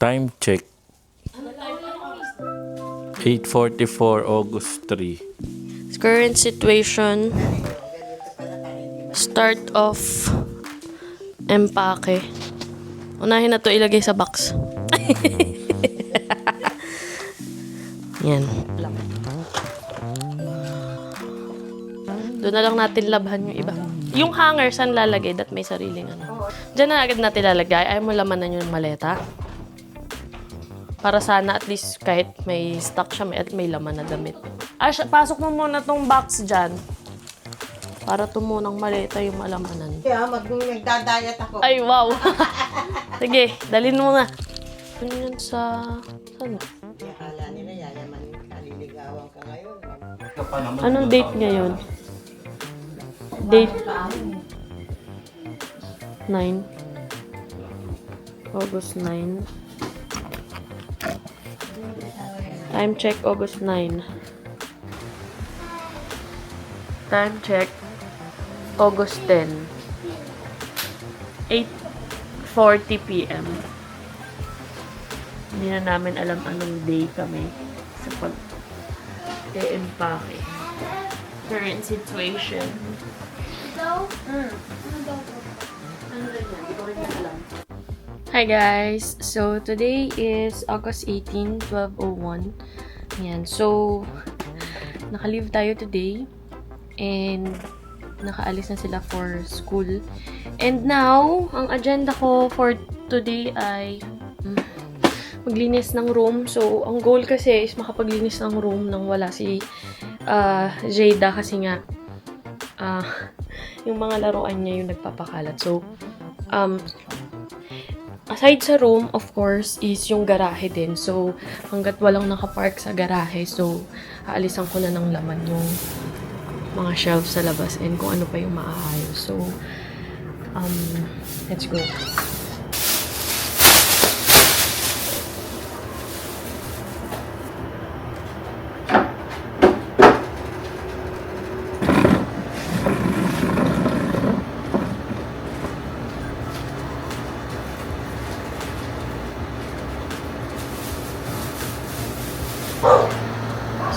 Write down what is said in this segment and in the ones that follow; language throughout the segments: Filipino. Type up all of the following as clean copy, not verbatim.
Time check. 8:44 August 3. Current situation. Start of empake. Unahin na to ilagay sa box. Yan. Doon na lang natin labhan yung iba. Yung hanger, saan lalagay? Dat may sariling ano. Diyan na agad natin lalagay. Ayaw mo lamanan yung maleta. Para sana at least kahit may stock siya, may laman na damit. Pasok mo muna tong box dyan. Para tumunang maleta yung malamanan. Kaya magdadayat ako. Ay, wow! Sige, dalhin mo nga. Ganyan sa... Saan? Akala nila yayaman, kaliligawan ka ngayon. Anong date ngayon? Date 9. August 9. Time check, August 9. Time check, August 10. 8:40 p.m. Hindi na namin alam anong day kami sa pag-empake. Current situation. Hi guys! So, today is August 18, 12:01. Ayan. So, naka-leave tayo today. And, nakaalis na sila for school. And now, ang agenda ko for today ay maglinis ng room. So, ang goal kasi is makapaglinis ng room nang wala si Jada kasi nga yung mga laruan niya yung nagpapakalat. So, aside sa room, of course, is yung garahe din. So, hanggat walang nakapark sa garahe, so, aalisan ko na ng laman yung mga shelves sa labas and kung ano pa yung maaayos. So, let's go.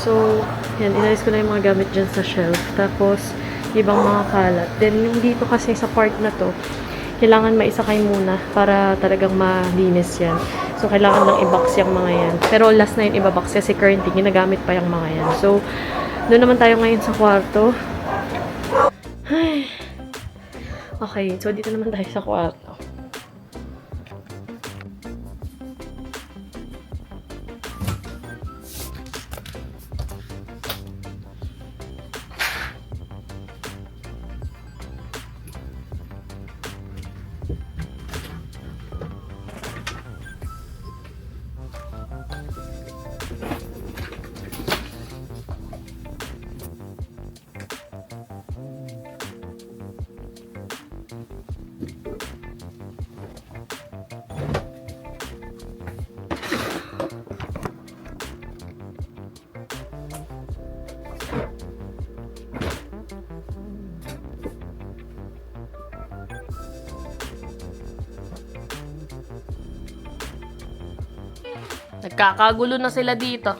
So, yan, inalis ko na yung mga gamit dyan sa shelf. Tapos, ibang mga kalat. Then, yung dito kasi sa part na to, kailangan maisakay muna para talagang malinis yan. So, kailangan lang i-box yung mga yan. Pero last na yun i-box kasi currently, ginagamit pa yung mga yan. So, doon naman tayo ngayon sa kwarto. Ay. Okay, so dito naman tayo sa kwarto. Nagkakagulo na sila dito.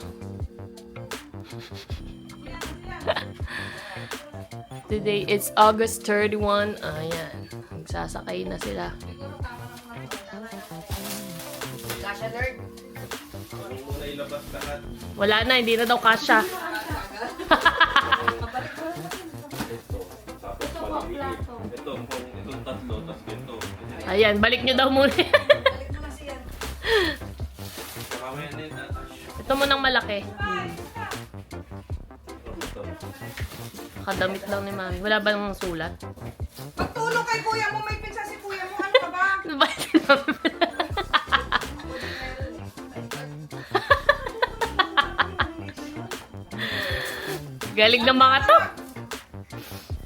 Today is August 31. Ayan. Magsasakay na sila. Wala na, hindi na daw kasya. Ayan, balik nyo daw muna. Ito mo nang malaki. Nakadamit lang ni Mami. Wala ba namang sulat? Pagtulong kay kuya mo, may pinsa si kuya mo. Ano ka ba? Ano ba ito namin? Galing ng mga to.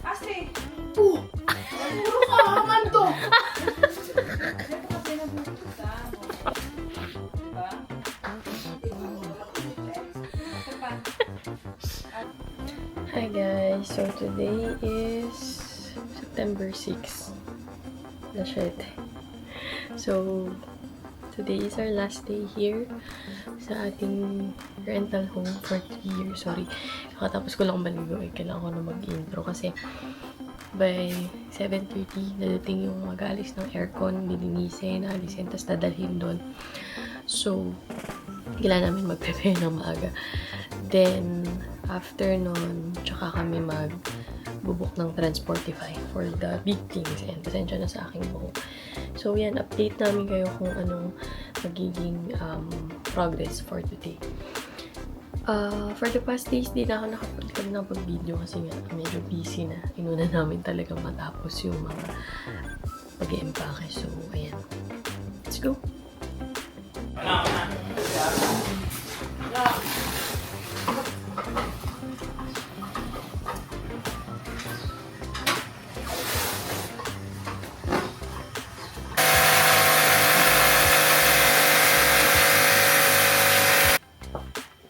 Asti. Puro ka, haman to. Hi guys, so today is September 6. Alas 7. So, today is our last day here sa ating rental home for 3 years. Sorry, kakatapos ko lang maligo eh. Kailangan ko na mag-intro kasi by 7:30, dadating yung mag-alis ng aircon, lilinisin, alisin, tapos dadalhin doon. So, kailangan namin mag-prepare ng maaga. Then, after nun, tsaka kami magbubuk ng Transportify for the big things. And pasensya na sa aking buhok. So, yan, update namin kayo kung anong magiging progress for today. For the past days, di na ako nakapag-video kasi nga medyo busy na. Inuna namin talaga matapos yung mga pag-i-empake. So, ayan. Let's go!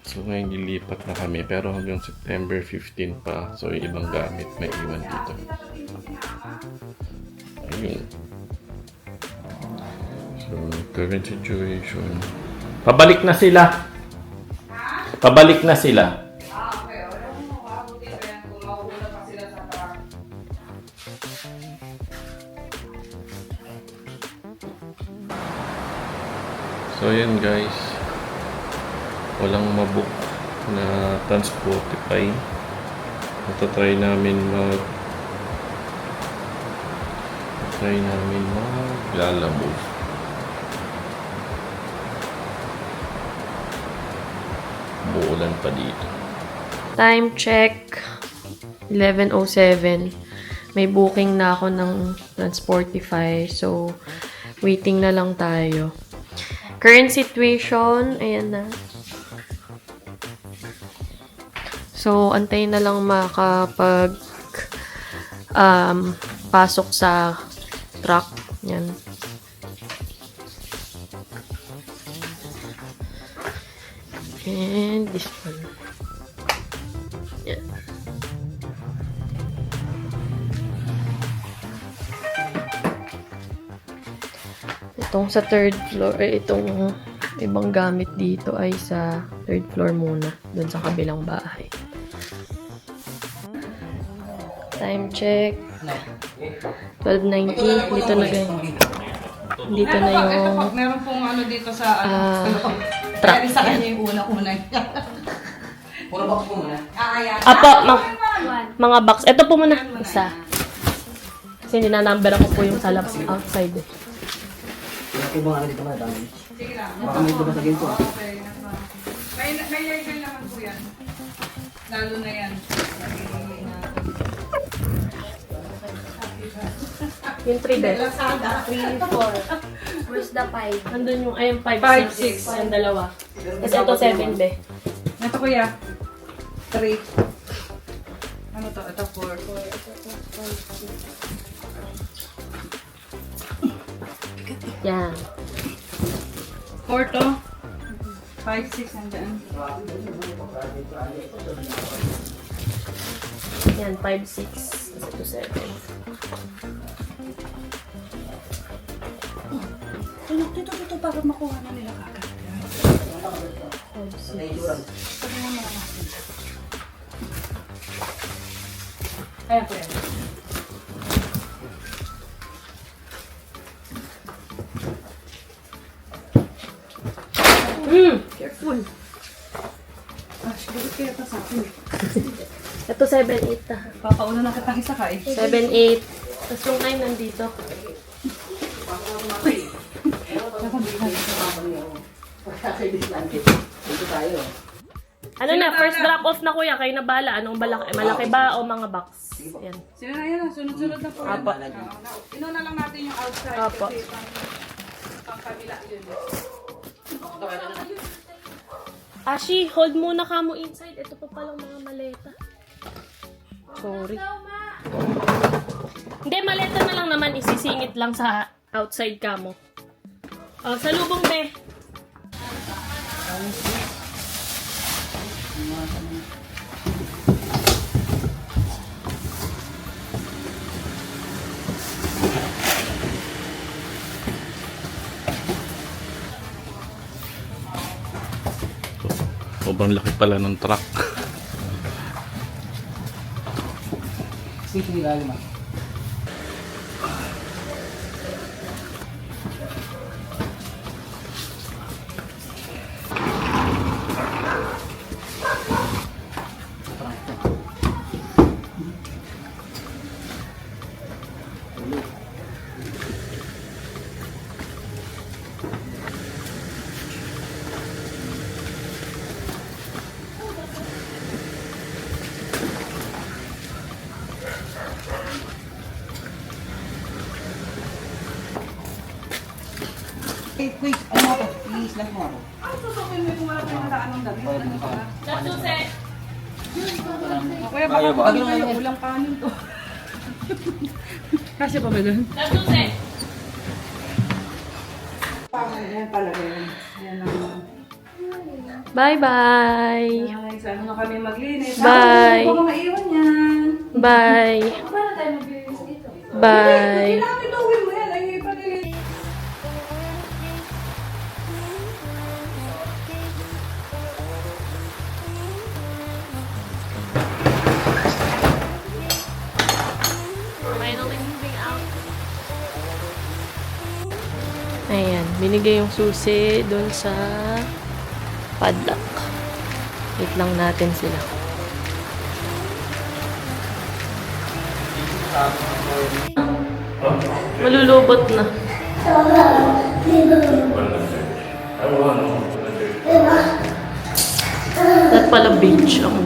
So ngayon lilipat na kami pero hanggang September 15 pa. So yung ibang gamit may iwan dito. Ayun. So current situation. Pabalik na sila. Pabalik na sila. Okay. Alam mo, makabuti ba yan kung mauuna pa sila sa truck? So yan guys. Walang mabook na Transportify. Try namin maglalamove. Umuulan pa dito. Time check, 11:07. May booking na ako ng Transportify. So, waiting na lang tayo. Current situation, ayan na. So, antayin na lang pasok sa truck. Yan. And this one. Yan. Itong sa third floor, itong ibang gamit dito ay sa third floor muna, dun sa kabilang bahay. Time check. 12:90. Dito na dito na yung Meron pong ano dito sa truck. sa kanya yung una-una niya. Puro box po muna. Ayan. Apo, mga box. Ito po muna. Isa. Kasi ninanumber ako po yung sa labs outside eh. Wala po bang ano dito mga dami? Sige lang. Baka may dumas again po. Okay. May level naman po yan. Lalo na yan. Yung 3 bed. 3, 4. Where's the 5? Nandun yung, ayun, 5, 5, 6. 6. Yung dalawa. Kasi ito 7 be. Ito kuya. 3. Ano to? Ito 4. Yan. 4 to. 5, 6 andyan. Yan, 5, 6. Ito 7. Dito, para makuha na nila kagad. 5, 6. Ayan po yan. Careful. Bakit kaya pa sa akin? Ito 7, 8 ah. Papauna na kitang isa ka eh. 7, 8. Tapos yung 9 nandito. Dito tayo. Ano na, first drop off na kuya. Kayo na bahala. Anong malaki ba o mga box? Yan. Sino na yan? Sunod-sunod na po yan. Apo. Inuna lang natin yung outside Apo. kasi pang kabila yun. Ashi, hold muna ka mo inside. Ito pa palang mga maleta. Sorry. Hindi, maleta na lang naman. Isisingit lang sa outside ka mo. Sa lubong, be. Sobrang laki pala ng truck. Station ilalim ah. Quick, ano mo ako? I-slash mo ako. Ano susukin mo kung wala tayong nadaan ng damit? Ano ka? O kaya baka kung ano kayo, ulang kanin to. Kasya pa ba dun? Yan talaga yun. Yan ang... Bye-bye! Ay, saan na kami maglinis? Bye. Ako, mga iwan yan. Bye! Paano tayo maglinis dito? Bye! Kailangan itawin mo yan. Ay, panilis. Ayan, binigay yung susi doon sa padlock. Wait lang natin sila. Malulubot na. Dapat pala beach ang